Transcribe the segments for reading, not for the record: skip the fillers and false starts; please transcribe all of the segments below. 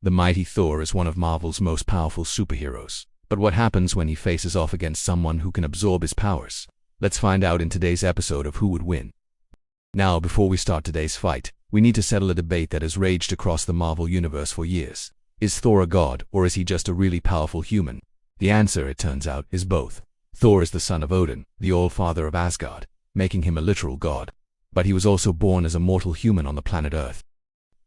The mighty Thor is one of Marvel's most powerful superheroes. But what happens when he faces off against someone who can absorb his powers? Let's find out in today's episode of Who Would Win. Now, before we start today's fight, we need to settle a debate that has raged across the Marvel universe for years. Is Thor a god, or is he just a really powerful human? The answer, it turns out, is both. Thor is the son of Odin, the All-Father of Asgard, making him a literal god. But he was also born as a mortal human on the planet Earth.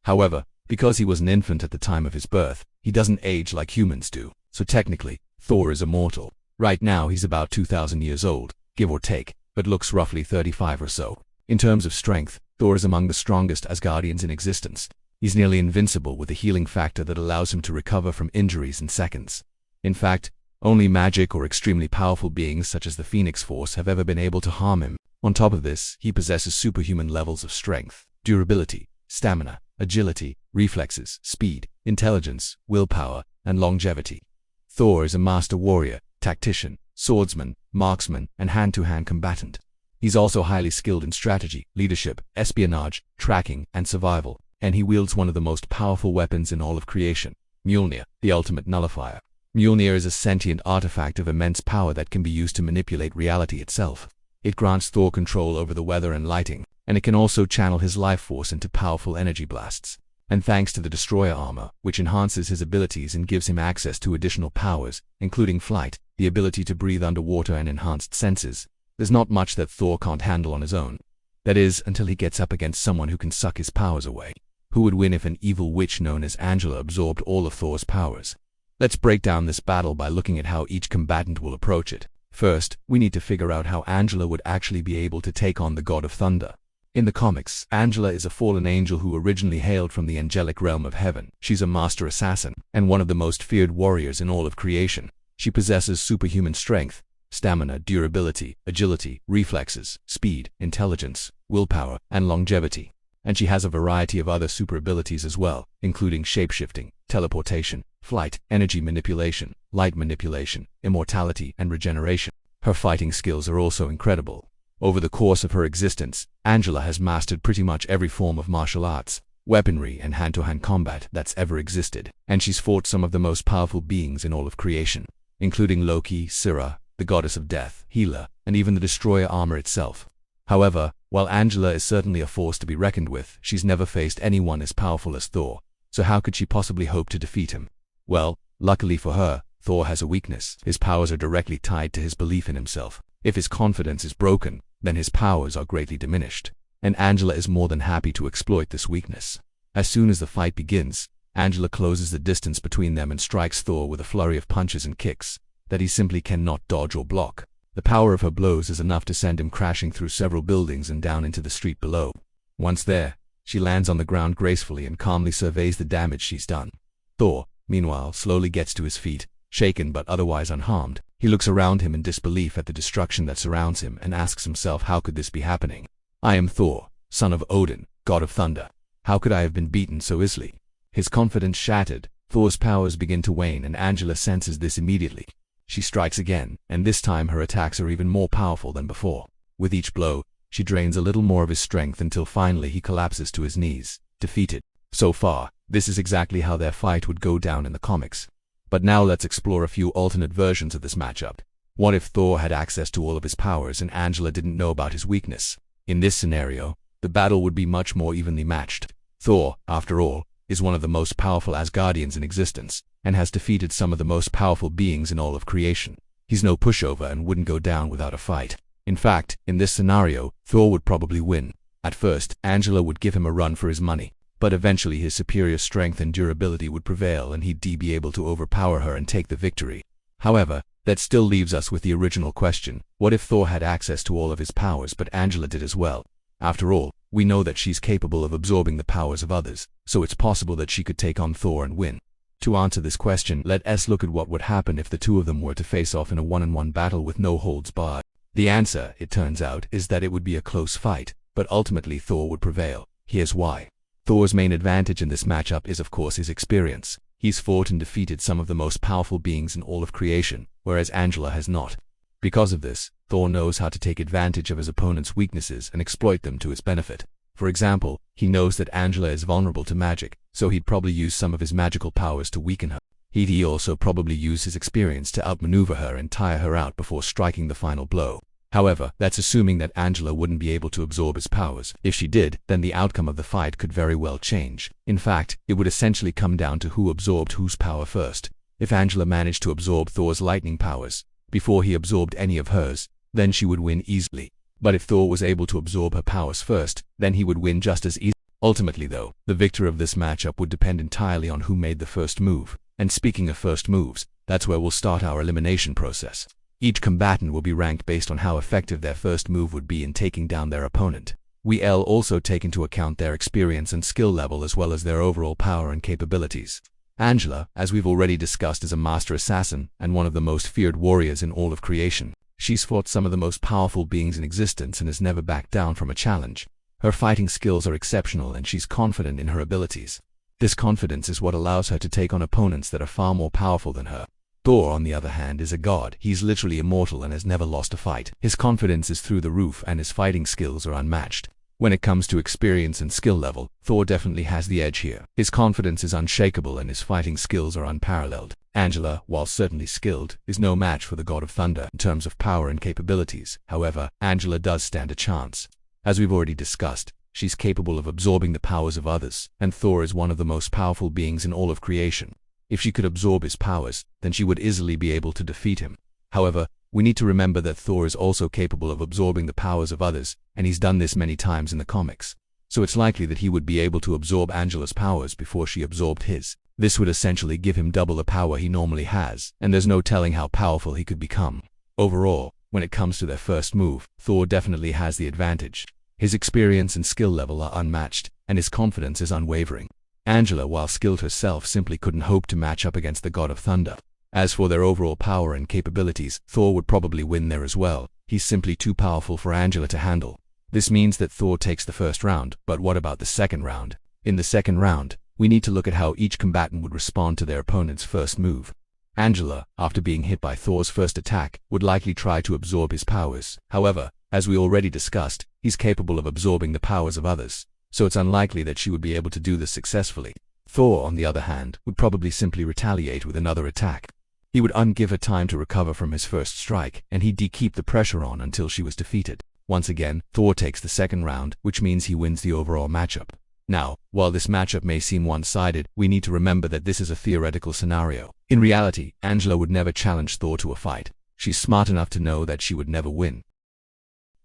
However, because he was an infant at the time of his birth, he doesn't age like humans do. So technically, Thor is immortal. Right now he's about 2,000 years old, give or take, but looks roughly 35 or so. In terms of strength, Thor is among the strongest Asgardians in existence. He's nearly invincible with a healing factor that allows him to recover from injuries in seconds. In fact, only magic or extremely powerful beings such as the Phoenix Force have ever been able to harm him. On top of this, he possesses superhuman levels of strength, durability, stamina, agility, reflexes, speed, intelligence, willpower, and longevity. Thor is a master warrior, tactician, swordsman, marksman, and hand-to-hand combatant. He's also highly skilled in strategy, leadership, espionage, tracking, and survival, and he wields one of the most powerful weapons in all of creation, Mjolnir, the ultimate nullifier. Mjolnir is a sentient artifact of immense power that can be used to manipulate reality itself. It grants Thor control over the weather and lighting, and it can also channel his life force into powerful energy blasts. And thanks to the Destroyer armor, which enhances his abilities and gives him access to additional powers, including flight, the ability to breathe underwater, and enhanced senses, there's not much that Thor can't handle on his own. That is, until he gets up against someone who can suck his powers away. Who would win if an evil witch known as Angela absorbed all of Thor's powers? Let's break down this battle by looking at how each combatant will approach it. First, we need to figure out how Angela would actually be able to take on the God of Thunder. In the comics, Angela is a fallen angel who originally hailed from the angelic realm of heaven. She's a master assassin, and one of the most feared warriors in all of creation. She possesses superhuman strength, stamina, durability, agility, reflexes, speed, intelligence, willpower, and longevity. And she has a variety of other super abilities as well, including shapeshifting, teleportation, flight, energy manipulation, light manipulation, immortality, and regeneration. Her fighting skills are also incredible. Over the course of her existence, Angela has mastered pretty much every form of martial arts, weaponry, and hand-to-hand combat that's ever existed, and she's fought some of the most powerful beings in all of creation, including Loki, Syrah, the goddess of death, Hela, and even the Destroyer armor itself. However, while Angela is certainly a force to be reckoned with, she's never faced anyone as powerful as Thor, so how could she possibly hope to defeat him? Well, luckily for her, Thor has a weakness. His powers are directly tied to his belief in himself. If his confidence is broken, then his powers are greatly diminished, and Angela is more than happy to exploit this weakness. As soon as the fight begins, Angela closes the distance between them and strikes Thor with a flurry of punches and kicks that he simply cannot dodge or block. The power of her blows is enough to send him crashing through several buildings and down into the street below. Once there, she lands on the ground gracefully and calmly surveys the damage she's done. Thor, meanwhile, slowly gets to his feet, shaken but otherwise unharmed. He looks around him in disbelief at the destruction that surrounds him and asks himself, how could this be happening? I am Thor, son of Odin, god of thunder. How could I have been beaten so easily? His confidence shattered, Thor's powers begin to wane, and Angela senses this immediately. She strikes again, and this time her attacks are even more powerful than before. With each blow, she drains a little more of his strength until finally he collapses to his knees, defeated. So far, this is exactly how their fight would go down in the comics. But now let's explore a few alternate versions of this matchup. What if Thor had access to all of his powers and Angela didn't know about his weakness? In this scenario, the battle would be much more evenly matched. Thor, after all, is one of the most powerful Asgardians in existence, and has defeated some of the most powerful beings in all of creation. He's no pushover and wouldn't go down without a fight. In fact, in this scenario, Thor would probably win. At first, Angela would give him a run for his money, but eventually his superior strength and durability would prevail and he'd be able to overpower her and take the victory. However, that still leaves us with the original question: what if Thor had access to all of his powers but Angela did as well? After all, we know that she's capable of absorbing the powers of others, so it's possible that she could take on Thor and win. To answer this question, let us look at what would happen if the two of them were to face off in a one-on-one battle with no holds barred. The answer, it turns out, is that it would be a close fight, but ultimately Thor would prevail. Here's why. Thor's main advantage in this matchup is of course his experience. He's fought and defeated some of the most powerful beings in all of creation, whereas Angela has not. Because of this, Thor knows how to take advantage of his opponent's weaknesses and exploit them to his benefit. For example, he knows that Angela is vulnerable to magic, so he'd probably use some of his magical powers to weaken her. He'd also probably use his experience to outmaneuver her and tire her out before striking the final blow. However, that's assuming that Angela wouldn't be able to absorb his powers. If she did, then the outcome of the fight could very well change. In fact, it would essentially come down to who absorbed whose power first. If Angela managed to absorb Thor's lightning powers before he absorbed any of hers, then she would win easily. But if Thor was able to absorb her powers first, then he would win just as easily. Ultimately though, the victor of this matchup would depend entirely on who made the first move. And speaking of first moves, that's where we'll start our elimination process. Each combatant will be ranked based on how effective their first move would be in taking down their opponent. We'll also take into account their experience and skill level as well as their overall power and capabilities. Angela, as we've already discussed, is a master assassin and one of the most feared warriors in all of creation. She's fought some of the most powerful beings in existence and has never backed down from a challenge. Her fighting skills are exceptional and she's confident in her abilities. This confidence is what allows her to take on opponents that are far more powerful than her. Thor, on the other hand, is a god. He's literally immortal and has never lost a fight. His confidence is through the roof and his fighting skills are unmatched. When it comes to experience and skill level, Thor definitely has the edge here. His confidence is unshakable and his fighting skills are unparalleled. Angela, while certainly skilled, is no match for the god of thunder in terms of power and capabilities. However, Angela does stand a chance. As we've already discussed, she's capable of absorbing the powers of others, and Thor is one of the most powerful beings in all of creation. If she could absorb his powers, then she would easily be able to defeat him. However, we need to remember that Thor is also capable of absorbing the powers of others, and he's done this many times in the comics. So it's likely that he would be able to absorb Angela's powers before she absorbed his. This would essentially give him double the power he normally has, and there's no telling how powerful he could become. Overall, when it comes to their first move, Thor definitely has the advantage. His experience and skill level are unmatched, and his confidence is unwavering. Angela, while skilled herself, simply couldn't hope to match up against the god of thunder. As for their overall power and capabilities, Thor would probably win there as well. He's simply too powerful for Angela to handle. This means that Thor takes the first round, but what about the second round? In the second round, we need to look at how each combatant would respond to their opponent's first move. Angela, after being hit by Thor's first attack, would likely try to absorb his powers. However, as we already discussed, he's capable of absorbing the powers of others, so it's unlikely that she would be able to do this successfully. Thor, on the other hand, would probably simply retaliate with another attack. He would give her time to recover from his first strike, and he'd keep the pressure on until she was defeated. Once again, Thor takes the second round, which means he wins the overall matchup. Now, while this matchup may seem one-sided, we need to remember that this is a theoretical scenario. In reality, Angela would never challenge Thor to a fight. She's smart enough to know that she would never win.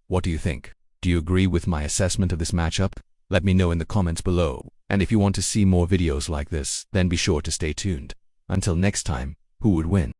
What do you think? Do you agree with my assessment of this matchup? Let me know in the comments below. And if you want to see more videos like this, then be sure to stay tuned. Until next time, who would win?